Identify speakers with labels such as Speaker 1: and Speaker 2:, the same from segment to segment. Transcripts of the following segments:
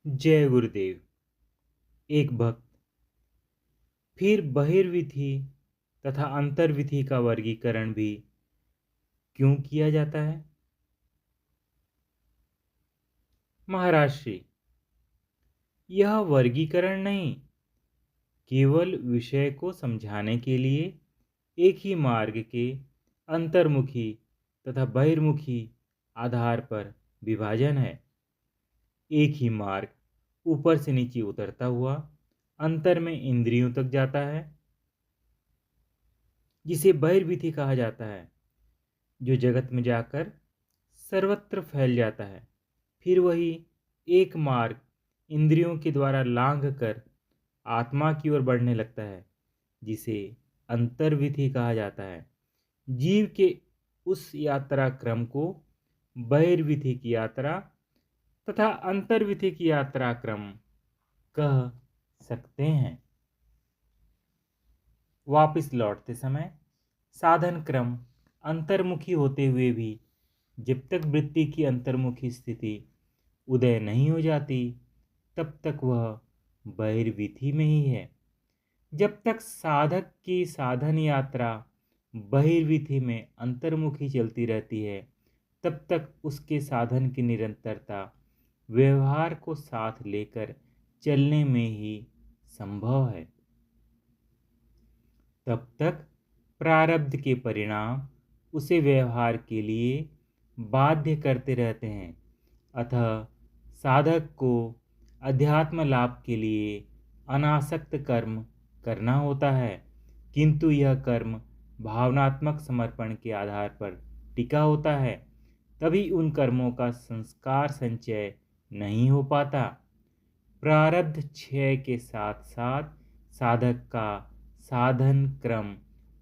Speaker 1: जय गुरुदेव। एक भक्त फिर बहिर्विधि तथा अंतर्विधि का वर्गीकरण भी क्यों किया जाता है? महाराज श्री, यह वर्गीकरण नहीं, केवल विषय को समझाने के लिए एक ही मार्ग के अंतर्मुखी तथा बहिर्मुखी आधार पर विभाजन है। एक ही मार्ग ऊपर से नीचे उतरता हुआ अंतर में इंद्रियों तक जाता है, जिसे बहिर्विधि कहा जाता है, जो जगत में जाकर सर्वत्र फैल जाता है। फिर वही एक मार्ग इंद्रियों के द्वारा लांघ कर आत्मा की ओर बढ़ने लगता है, जिसे अंतर्विधि कहा जाता है। जीव के उस यात्रा क्रम को बहिर्विधि की यात्रा तथा अंतर्विधि की यात्रा क्रम कह सकते हैं। वापस लौटते समय साधन क्रम अंतर्मुखी होते हुए भी जब तक वृत्ति की अंतर्मुखी स्थिति उदय नहीं हो जाती, तब तक वह बहिर्विधि में ही है। जब तक साधक की साधन यात्रा बहिर्विधि में अंतर्मुखी चलती रहती है, तब तक उसके साधन की निरंतरता व्यवहार को साथ लेकर चलने में ही संभव है। तब तक प्रारब्ध के परिणाम उसे व्यवहार के लिए बाध्य करते रहते हैं। अतः साधक को अध्यात्म लाभ के लिए अनासक्त कर्म करना होता है, किंतु यह कर्म भावनात्मक समर्पण के आधार पर टिका होता है। तभी उन कर्मों का संस्कार संचय नहीं हो पाता। प्रारब्ध क्षय के साथ साथ साधक का साधन क्रम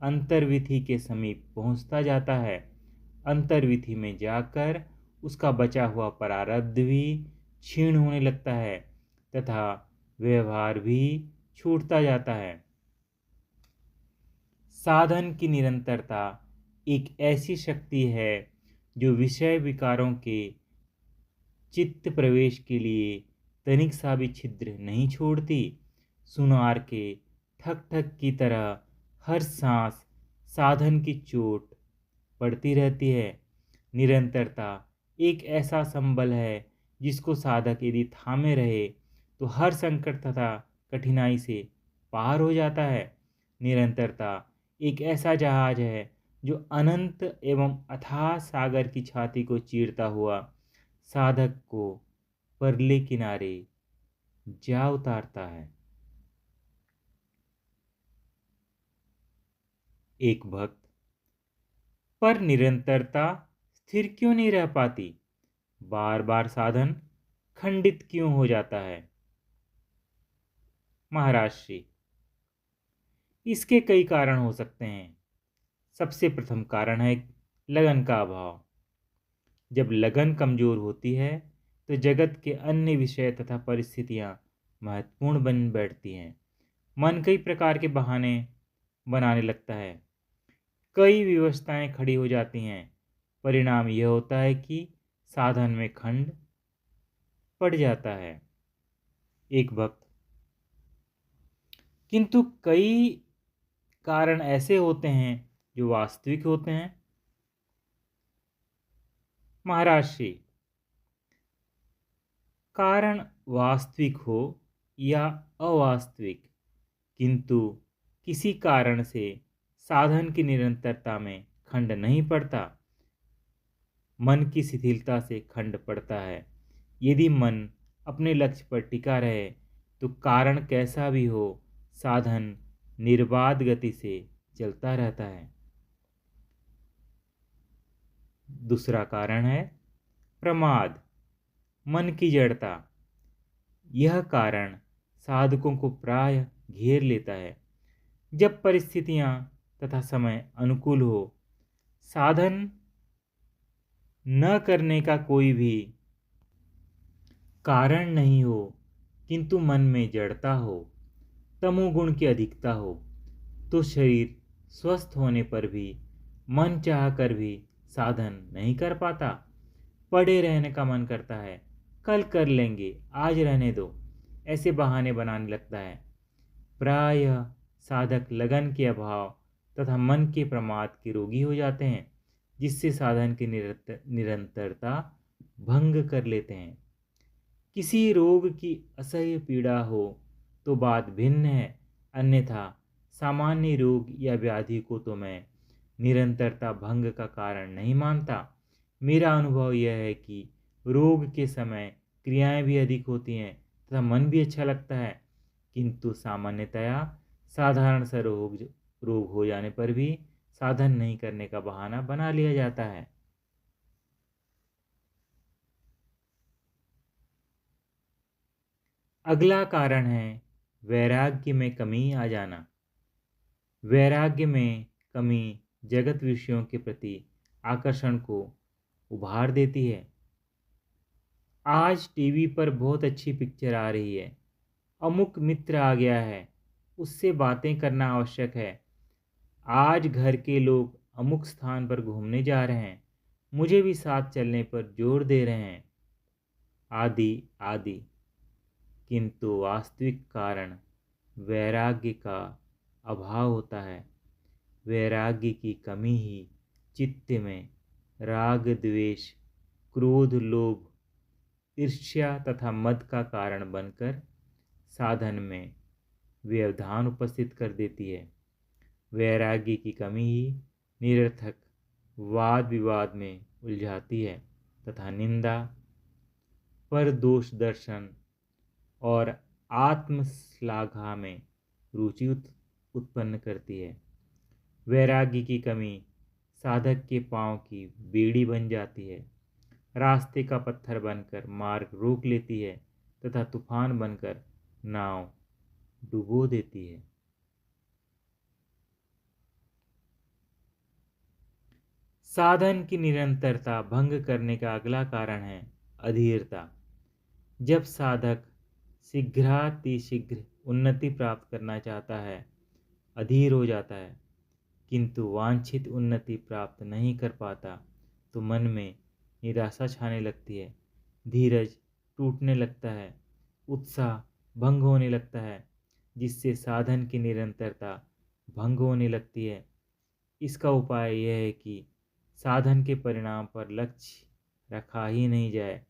Speaker 1: अंतर्विधि के समीप पहुंचता जाता है। अंतर्विधि में जाकर उसका बचा हुआ प्रारब्ध भी क्षीण होने लगता है तथा व्यवहार भी छूटता जाता है। साधन की निरंतरता एक ऐसी शक्ति है जो विषय विकारों के चित्त प्रवेश के लिए तनिक सा भी छिद्र नहीं छोड़ती। सुनार के ठक ठक की तरह हर सांस साधन की चोट पड़ती रहती है। निरंतरता एक ऐसा संबल है जिसको साधक यदि थामे रहे तो हर संकट तथा कठिनाई से पार हो जाता है। निरंतरता एक ऐसा जहाज है जो अनंत एवं अथाह सागर की छाती को चीरता हुआ साधक को परले किनारे जा उतारता है। एक भक्त पर निरंतरता स्थिर क्यों नहीं रह पाती? बार बार साधन खंडित क्यों हो जाता है? महाराज श्री, इसके कई कारण हो सकते हैं। सबसे प्रथम कारण है लगन का अभाव। जब लगन कमजोर होती है तो जगत के अन्य विषय तथा परिस्थितियां महत्वपूर्ण बन बैठती हैं। मन कई प्रकार के बहाने बनाने लगता है, कई व्यवस्थाएं खड़ी हो जाती हैं। परिणाम यह होता है कि साधन में खंड पड़ जाता है। एक भक्त किंतु कई कारण ऐसे होते हैं जो वास्तविक होते हैं। महाराज श्री, कारण वास्तविक हो या अवास्तविक, किंतु किसी कारण से साधन की निरंतरता में खंड नहीं पड़ता। मन की शिथिलता से खंड पड़ता है। यदि मन अपने लक्ष्य पर टिका रहे तो कारण कैसा भी हो, साधन निर्बाध गति से चलता रहता है। दूसरा कारण है प्रमाद, मन की जड़ता। यह कारण साधकों को प्राय घेर लेता है। जब परिस्थितियां तथा समय अनुकूल हो, साधन न करने का कोई भी कारण नहीं हो, किंतु मन में जड़ता हो, तमोगुण की अधिकता हो, तो शरीर स्वस्थ होने पर भी मन चाह कर भी साधन नहीं कर पाता। पड़े रहने का मन करता है, कल कर लेंगे, आज रहने दो, ऐसे बहाने बनाने लगता है। प्रायः साधक लगन के अभाव तथा मन के प्रमाद के रोगी हो जाते हैं, जिससे साधन की निरंतरता भंग कर लेते हैं। किसी रोग की असह्य पीड़ा हो तो बात भिन्न है, अन्यथा सामान्य रोग या व्याधि को तो मैं निरंतरता भंग का कारण नहीं मानता। मेरा अनुभव यह है कि रोग के समय क्रियाएं भी अधिक होती हैं तथा मन भी अच्छा लगता है, किंतु सामान्यतया साधारण सा रोग हो जाने पर भी साधन नहीं करने का बहाना बना लिया जाता है। अगला कारण है वैराग्य में कमी आ जाना। वैराग्य में कमी जगत विषयों के प्रति आकर्षण को उभार देती है। आज टीवी पर बहुत अच्छी पिक्चर आ रही है, अमुक मित्र आ गया है, उससे बातें करना आवश्यक है। आज घर के लोग अमुक स्थान पर घूमने जा रहे हैं, मुझे भी साथ चलने पर जोर दे रहे हैं, आदि आदि। किंतु वास्तविक कारण वैराग्य का अभाव होता है। वैराग्य की कमी ही चित्त में राग द्वेष, क्रोध, लोभ, ईर्ष्या तथा मद का कारण बनकर साधन में व्यवधान उपस्थित कर देती है। वैराग्य की कमी ही निरर्थक वाद विवाद में उलझाती है तथा निंदा, पर दोष दर्शन और आत्मश्लाघा में रुचि उत्पन्न करती है। वैराग्य की कमी साधक के पांव की बेड़ी बन जाती है, रास्ते का पत्थर बनकर मार्ग रोक लेती है तथा तूफान बनकर नाव डुबो देती है। साधन की निरंतरता भंग करने का अगला कारण है अधीरता। जब साधक शीघ्रातिशीघ्र उन्नति प्राप्त करना चाहता है, अधीर हो जाता है, किंतु वांछित उन्नति प्राप्त नहीं कर पाता, तो मन में निराशा छाने लगती है, धीरज टूटने लगता है, उत्साह भंग होने लगता है, जिससे साधन की निरंतरता भंग होने लगती है। इसका उपाय यह है कि साधन के परिणाम पर लक्ष्य रखा ही नहीं जाए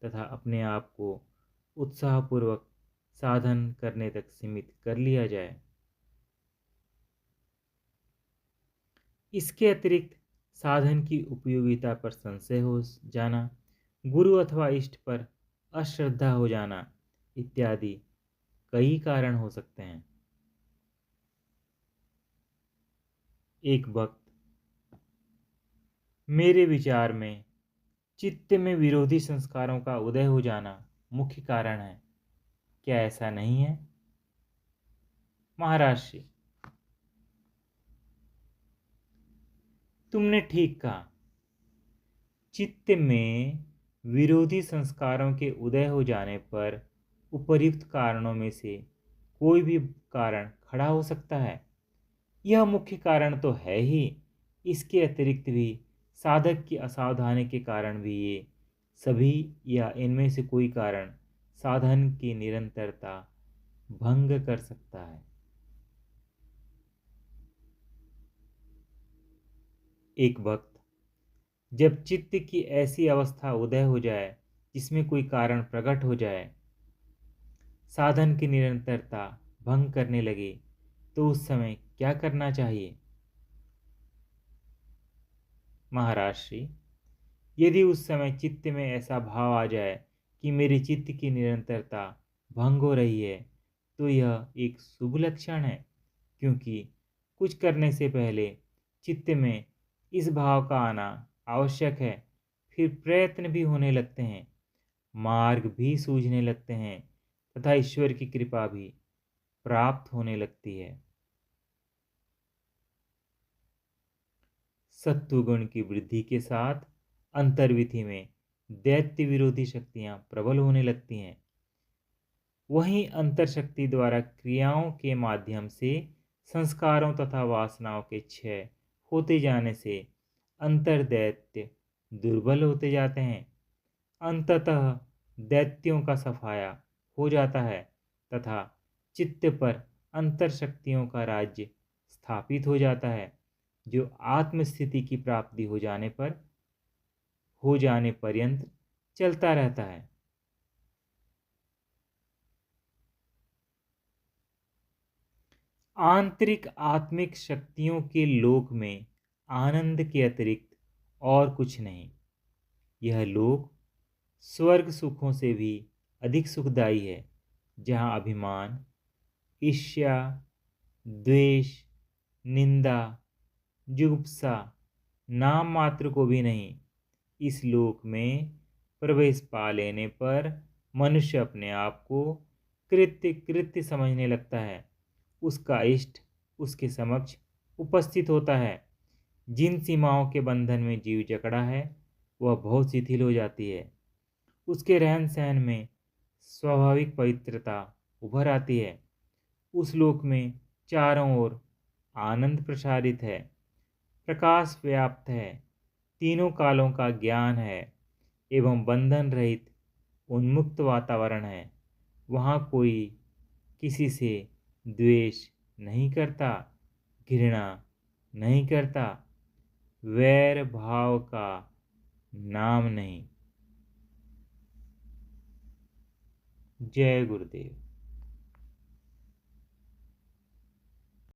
Speaker 1: तथा अपने आप को उत्साहपूर्वक साधन करने तक सीमित कर लिया जाए। इसके अतिरिक्त साधन की उपयोगिता पर संशय हो जाना, गुरु अथवा इष्ट पर अश्रद्धा हो जाना इत्यादि कई कारण हो सकते हैं। एक वक्त मेरे विचार में चित्त में विरोधी संस्कारों का उदय हो जाना मुख्य कारण है। क्या ऐसा नहीं है? महाराज जी, तुमने ठीक कहा। चित्त में विरोधी संस्कारों के उदय हो जाने पर उपर्युक्त कारणों में से कोई भी कारण खड़ा हो सकता है। यह मुख्य कारण तो है ही, इसके अतिरिक्त भी साधक की असावधानी के कारण भी ये सभी या इनमें से कोई कारण साधन की निरंतरता भंग कर सकता है। एक वक्त जब चित्त की ऐसी अवस्था उदय हो जाए जिसमें कोई कारण प्रकट हो जाए, साधन की निरंतरता भंग करने लगे, तो उस समय क्या करना चाहिए? महाराज श्री, यदि उस समय चित्त में ऐसा भाव आ जाए कि मेरे चित्त की निरंतरता भंग हो रही है, तो यह एक शुभ लक्षण है, क्योंकि कुछ करने से पहले चित्त में इस भाव का आना आवश्यक है। फिर प्रयत्न भी होने लगते हैं, मार्ग भी सूझने लगते हैं तथा ईश्वर की कृपा भी प्राप्त होने लगती है। सत्वगुण की वृद्धि के साथ अंतर्विधि में दैत्य विरोधी शक्तियां प्रबल होने लगती हैं। वहीं अंतर शक्ति द्वारा क्रियाओं के माध्यम से संस्कारों तथा वासनाओं के क्षय होते जाने से अंतर्दैत्य दुर्बल होते जाते हैं। अंततः दैत्यों का सफाया हो जाता है तथा चित्त पर अंतर शक्तियों का राज्य स्थापित हो जाता है, जो आत्मस्थिति की प्राप्ति हो जाने पर्यंत चलता रहता है। आंतरिक आत्मिक शक्तियों के लोक में आनंद के अतिरिक्त और कुछ नहीं। यह लोक स्वर्ग सुखों से भी अधिक सुखदायी है, जहाँ अभिमान, ईर्ष्या, द्वेष, निंदा, जुगुप्सा नाम मात्र को भी नहीं। इस लोक में प्रवेश पा लेने पर मनुष्य अपने आप को कृत्य कृत्य समझने लगता है। उसका इष्ट उसके समक्ष उपस्थित होता है। जिन सीमाओं के बंधन में जीव जकड़ा है, वह बहुत शिथिल हो जाती है। उसके रहन सहन में स्वाभाविक पवित्रता उभर आती है। उस लोक में चारों ओर आनंद प्रसारित है, प्रकाश व्याप्त है, तीनों कालों का ज्ञान है एवं बंधन रहित उन्मुक्त वातावरण है। वहाँ कोई किसी से द्वेष नहीं करता, घृणा नहीं करता, वैर भाव का नाम नहीं। जय गुरुदेव।